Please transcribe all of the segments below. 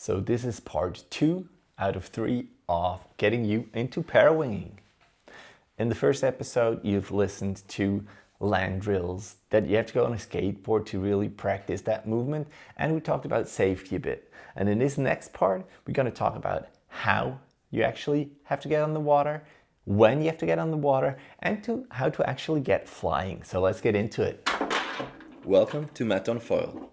So this is part 2 out of 3 of getting you into parawinging. In the first episode, you've listened to land drills that you have to go on a skateboard to really practice that movement, and we talked about safety a bit. And in this next part, we're going to talk about how you actually have to get on the water, when you have to get on the water, and how to actually get flying. So let's get into it. Welcome to Matt on Foil.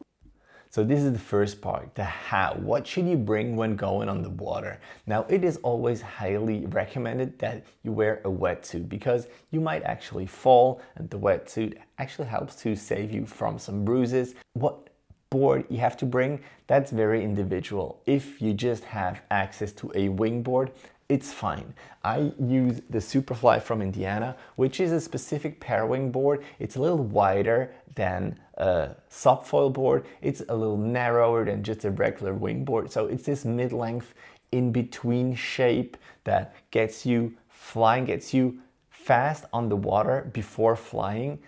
So this is the first part, the how. What should you bring when going on the water? Now, it is always highly recommended that you wear a wetsuit because you might actually fall, and the wetsuit actually helps to save you from some bruises. What board you have to bring, that's very individual. If you just have access to a wingboard, it's fine. I use the Superfly from Indiana, which is a specific parawing board. It's a little wider than a subfoil board. It's a little narrower than just a regular wingboard. So it's this mid-length in-between shape that gets you flying, gets you fast on the water before flying,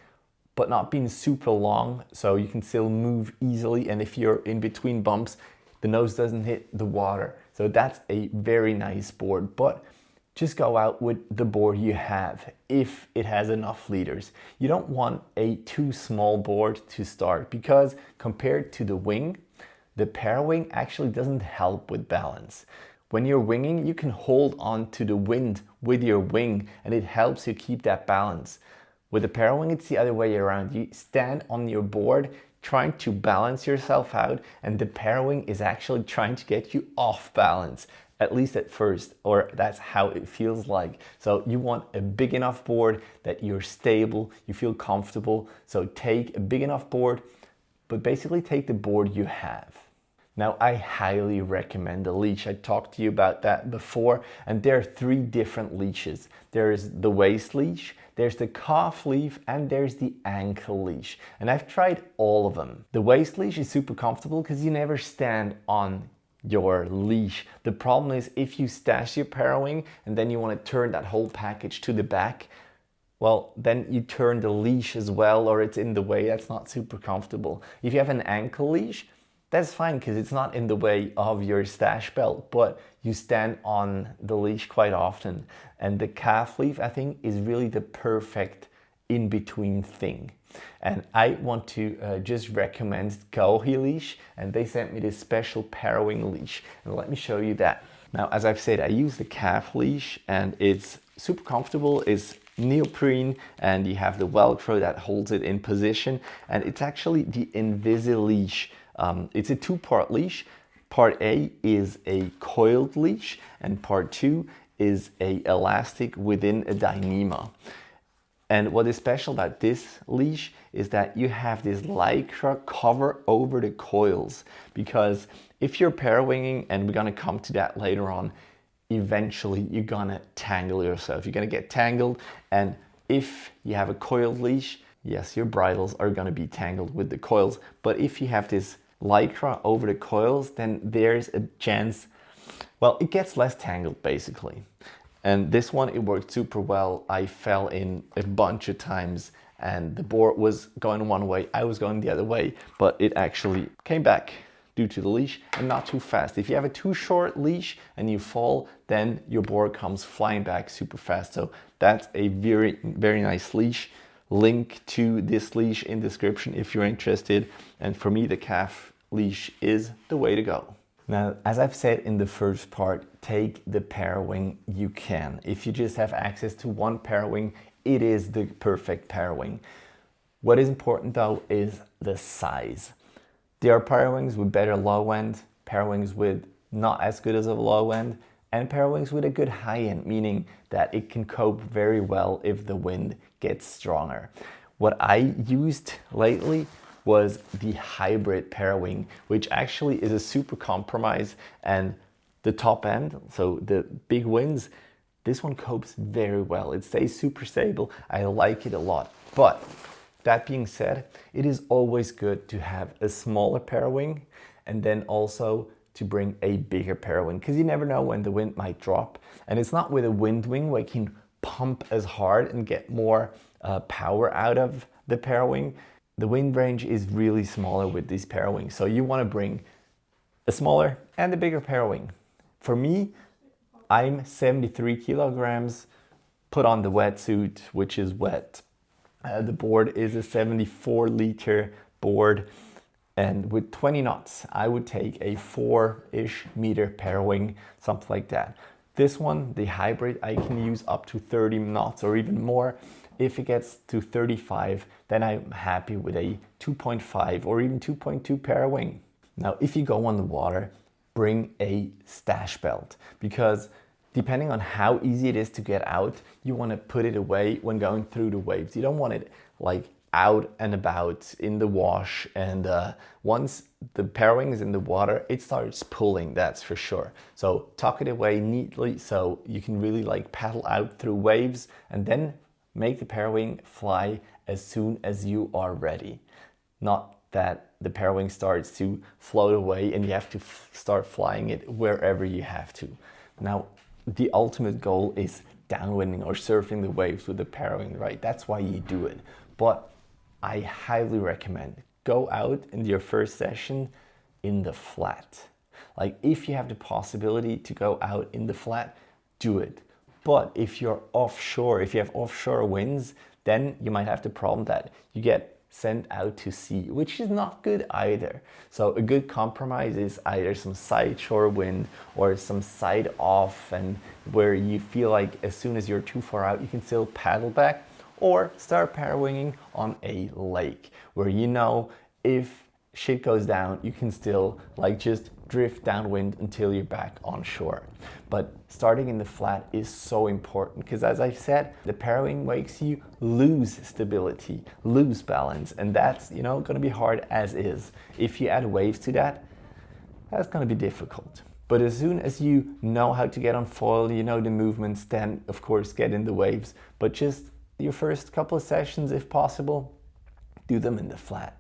but not being super long, so you can still move easily. And if you're in between bumps, the nose doesn't hit the water. So that's a very nice board, but just go out with the board you have if it has enough leaders. You don't want a too small board to start because compared to the wing, the parawing actually doesn't help with balance. When you're winging, you can hold on to the wind with your wing and it helps you keep that balance. With the parawing, it's the other way around. You stand on your board trying to balance yourself out, and the parawing is actually trying to get you off balance, at least at first, or that's how it feels like. So you want a big enough board that you're stable, you feel comfortable. So take a big enough board, but basically take the board you have. Now, I highly recommend a leash. I talked to you about that before, and there are 3 different leashes. There's the waist leash, there's the calf leaf, and there's the ankle leash. And I've tried all of them. The waist leash is super comfortable because you never stand on your leash. The problem is if you stash your parawing and then you want to turn that whole package to the back, well, then you turn the leash as well, or it's in the way. That's not super comfortable. If you have an ankle leash, that's fine because it's not in the way of your stash belt, but you stand on the leash quite often. And the calf leaf, I think, is really the perfect in-between thing. And I want to just recommend Gohi leash, and they sent me this special parawing leash. And let me show you that. Now, as I've said, I use the calf leash and it's super comfortable. It's neoprene and you have the Velcro that holds it in position. And it's actually the Invisi leash. It's a 2-part leash. Part A is a coiled leash and part 2 is a elastic within a Dyneema. And what is special about this leash is that you have this Lycra cover over the coils, because if you're parawinging, and we're gonna come to that later on, eventually you're gonna tangle yourself. You're gonna get tangled, and if you have a coiled leash, yes, your bridles are gonna be tangled with the coils. But if you have this Lycra over the coils, then there's a chance, well, it gets less tangled basically. And this one, it worked super well. I fell in a bunch of times and the board was going one way, I was going the other way, but it actually came back due to the leash and not too fast. If you have a too short leash and you fall, then your board comes flying back super fast. So that's a very, very nice leash. Link to this leash in description if you're interested. And for me, the calf leash is the way to go. Now, as I've said in the first part, take the parawing you can. If you just have access to one parawing, it is the perfect parawing. What is important though is the size. There are parawings with better low end, parawings with not as good as a low end, and parawings with a good high end, meaning that it can cope very well if the wind gets stronger. What I used lately was the hybrid parawing, which actually is a super compromise, and the top end, so the big winds, this one copes very well. It stays super stable. I like it a lot. But that being said, it is always good to have a smaller parawing and then also to bring a bigger parawing, because you never know when the wind might drop. And it's not with a wind wing where you can pump as hard and get more power out of the parawing. The wind range is really smaller with these parawings, so you want to bring a smaller and a bigger Parawing. For me, I'm 73 kilograms, put on the wetsuit, which is wet. The board is a 74-liter board, and with 20 knots, I would take a 4-ish meter Parawing, something like that. This one, the hybrid, I can use up to 30 knots or even more. If it gets to 35, then I'm happy with a 2.5 or even 2.2 Parawing. Now, if you go on the water, bring a stash belt, because depending on how easy it is to get out, you want to put it away when going through the waves. You don't want it like out and about in the wash, and once the Parawing is in the water, it starts pulling, that's for sure. So tuck it away neatly so you can really like paddle out through waves, and then make the Parawing fly as soon as you are ready. Not that the Parawing starts to float away and you have to start flying it wherever you have to. Now, the ultimate goal is downwinding or surfing the waves with the Parawing, right? That's why you do it. But I highly recommend go out in your first session in the flat. Like, if you have the possibility to go out in the flat, do it. But if you're offshore, if you have offshore winds, then you might have the problem that you get sent out to sea, which is not good either. So a good compromise is either some side shore wind or some side off, and where you feel like as soon as you're too far out, you can still paddle back, or start parawinging on a lake where you know if shit goes down, you can still like just drift downwind until you're back on shore. But starting in the flat is so important because, as I've said, the parawing makes you lose stability, lose balance, and that's, going to be hard as is. If you add waves to that, that's going to be difficult. But as soon as you know how to get on foil, you know the movements, then of course get in the waves. But just your first couple of sessions, if possible, do them in the flat.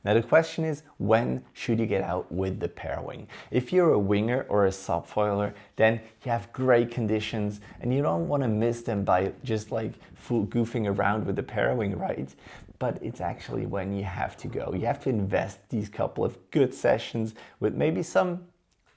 Now the question is, when should you get out with the parawing? If you're a winger or a subfoiler, then you have great conditions and you don't want to miss them by just like goofing around with the parawing, right? But it's actually when you have to go. You have to invest these couple of good sessions with maybe some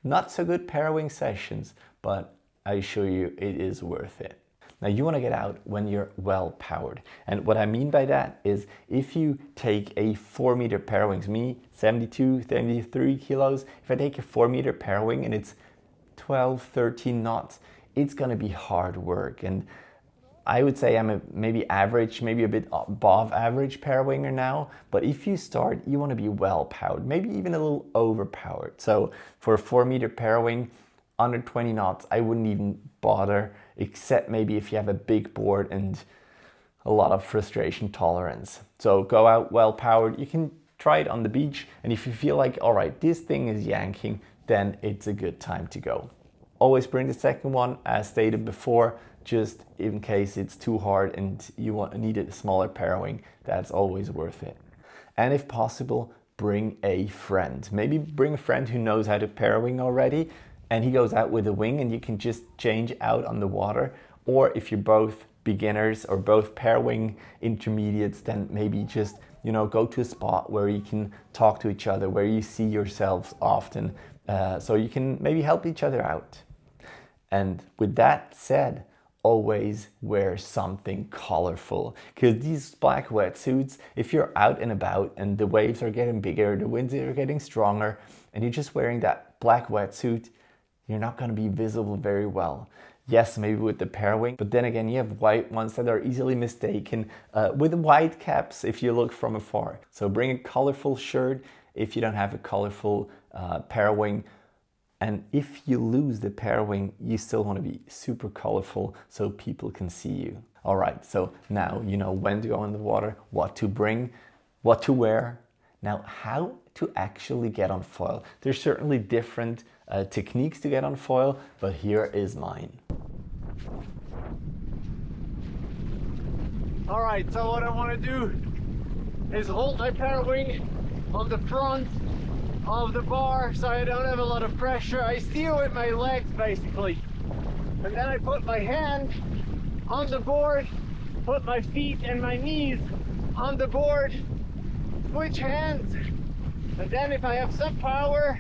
not so good parawing sessions, but I assure you it is worth it. Now you want to get out when you're well powered. And what I mean by that is if you take a 4-meter parawing, me 72, 73 kilos, if I take a 4-meter parawing and it's 12, 13 knots, it's going to be hard work. And I would say I'm maybe average, maybe a bit above average parawinger now. But if you start, you want to be well powered, maybe even a little overpowered. So for a 4-meter parawing, under 20 knots, I wouldn't even bother, except maybe if you have a big board and a lot of frustration tolerance. So go out well powered. You can try it on the beach, and if you feel like, all right, this thing is yanking, then it's a good time to go. Always bring the second one, as stated before, just in case it's too hard and you need a smaller parawing. That's always worth it. And if possible, bring a friend. Maybe bring a friend who knows how to parawing already, and he goes out with a wing and you can just change out on the water. Or if you're both beginners or both parawing intermediates, then maybe just, go to a spot where you can talk to each other, where you see yourselves often, so you can maybe help each other out. And with that said, always wear something colorful, because these black wetsuits, if you're out and about and the waves are getting bigger, the winds are getting stronger, and you're just wearing that black wetsuit, you're not going to be visible very well. Yes, maybe with the parawing, but then again, you have white ones that are easily mistaken with white caps if you look from afar. So bring a colorful shirt if you don't have a colorful parawing. And if you lose the parawing, you still want to be super colorful so people can see you. All right, so now you know when to go in the water, what to bring, what to wear. Now, how to actually get on foil. There's certainly different techniques to get on foil, but here is mine. All right, so what I want to do is hold my parawing on the front of the bar so I don't have a lot of pressure. I steer with my legs basically, and then I put my hand on the board, put my feet and my knees on the board, switch hands, and then if I have some power,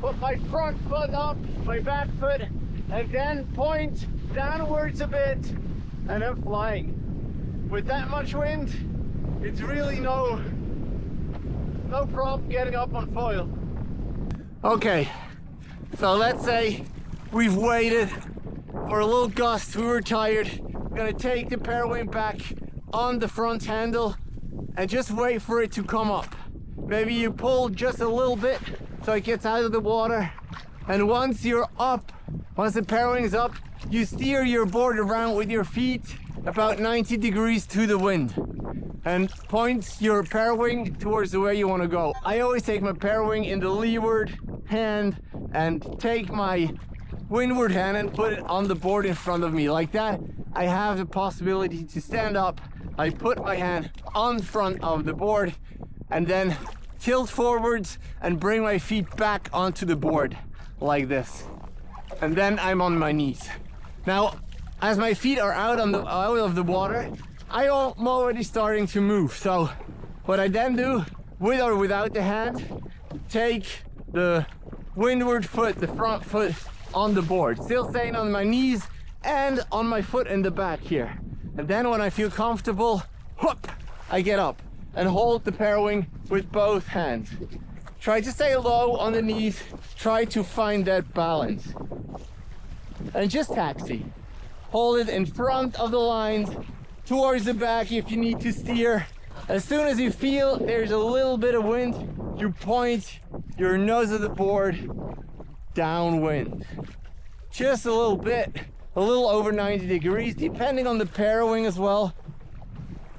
put my front foot up, my back foot, and then point downwards a bit, and I'm flying. With that much wind, it's really no problem getting up on foil. Okay, so let's say we've waited for a little gust, we were tired. We're gonna take the Parawing back on the front handle and just wait for it to come up. Maybe you pull just a little bit so it gets out of the water, and once you're up, once the Parawing is up, you steer your board around with your feet about 90 degrees to the wind and point your Parawing towards the way you want to go. I always take my Parawing in the leeward hand and take my windward hand and put it on the board in front of me. Like that, I have the possibility to stand up. I put my hand on front of the board and then tilt forwards and bring my feet back onto the board like this. And then I'm on my knees. Now, as my feet are out of the water, I'm already starting to move. So what I then do, with or without the hand, take the windward foot, the front foot on the board, still staying on my knees and on my foot in the back here. And then when I feel comfortable, whoop, I get up and hold the Parawing with both hands. Try to stay low on the knees, try to find that balance. And just taxi. Hold it in front of the lines, towards the back if you need to steer. As soon as you feel there's a little bit of wind, you point your nose of the board downwind. Just a little bit, a little over 90 degrees, depending on the Parawing as well.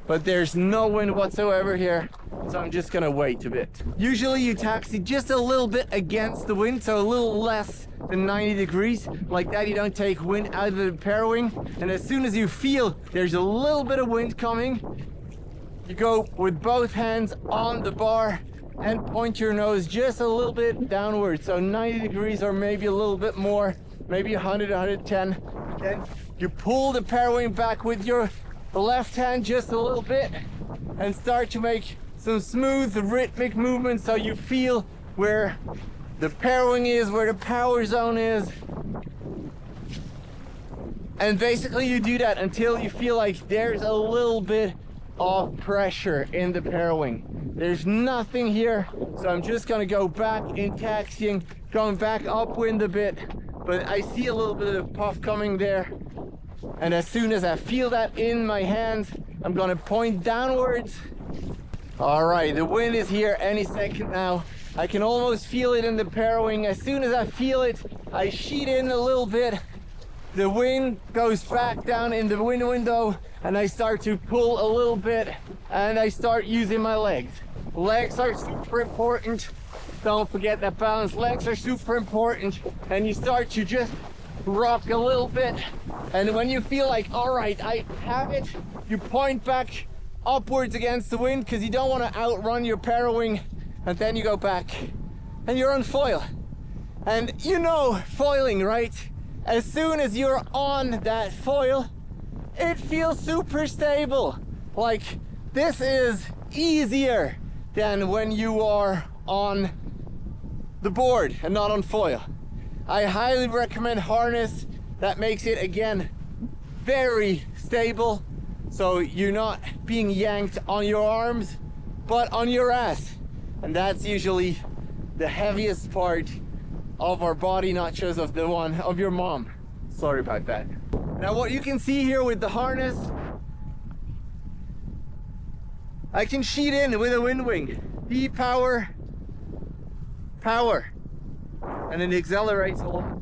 But there's no wind whatsoever here, so I'm just gonna wait a bit. Usually you taxi just a little bit against the wind, so a little less than 90 degrees. Like that, you don't take wind out of the Parawing. And as soon as you feel there's a little bit of wind coming, you go with both hands on the bar and point your nose just a little bit downwards. So 90 degrees or maybe a little bit more, maybe 100, 110. Then you pull the Parawing back with your left hand just a little bit and start to make some smooth rhythmic movements so you feel where the Parawing is, where the power zone is. And basically you do that until you feel like there's a little bit of pressure in the Parawing. There's nothing here, so I'm just gonna go back in taxiing, going back upwind a bit, but I see a little bit of puff coming there. And as soon as I feel that in my hands, I'm gonna point downwards. All right, the wind is here any second now. I can almost feel it in the Parawing. As soon as I feel it, I sheet in a little bit. The wind goes back down in the wind window and I start to pull a little bit and I start using my legs. Legs are super important. Don't forget that balance. Legs are super important, and you start to just rock a little bit. And when you feel like, all right, I have it, you point back upwards against the wind because you don't want to outrun your Parawing, and then you go back and you're on foil. And you know foiling, right? As soon as you're on that foil, it feels super stable. Like, this is easier than when you are on the board and not on foil. I highly recommend harness. That makes it, again, very stable, so you're not being yanked on your arms but on your ass, and that's usually the heaviest part of our body, not just of the one of your mom. Sorry about that. Now what you can see here with the harness, I can sheet in with a wind wing. Power, power, and it accelerates a lot.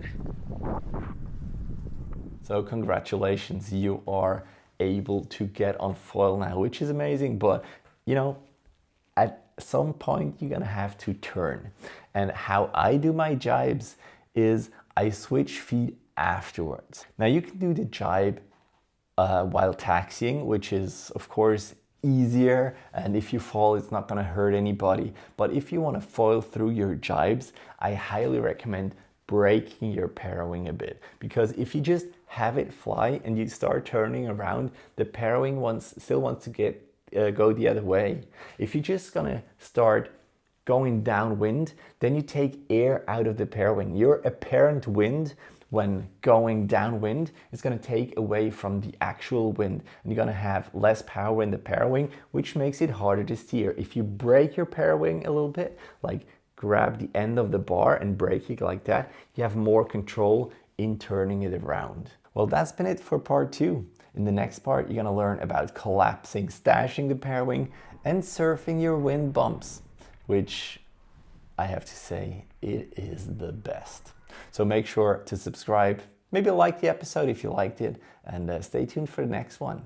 So congratulations, you are able to get on foil now, which is amazing. But you know, at some point you're gonna have to turn. And how I do my jibes is I switch feet afterwards. Now you can do the jibe while taxiing, which is of course easier, and if you fall it's not gonna hurt anybody. But if you want to foil through your jibes, I highly recommend breaking your Parawing a bit, because if you just have it fly and you start turning around, the Parawing still wants to go the other way. If you're just gonna start going downwind, then you take air out of the Parawing. Your apparent wind when going downwind is going to take away from the actual wind, and you're going to have less power in the Parawing, which makes it harder to steer. If you break your Parawing a little bit, like grab the end of the bar and break it like that, you have more control in turning it around. Well, that's been it for part 2. In the next part, you're going to learn about collapsing, stashing the Parawing, and surfing your wind bumps, which I have to say, it is the best. So make sure to subscribe, maybe like the episode if you liked it, and stay tuned for the next one.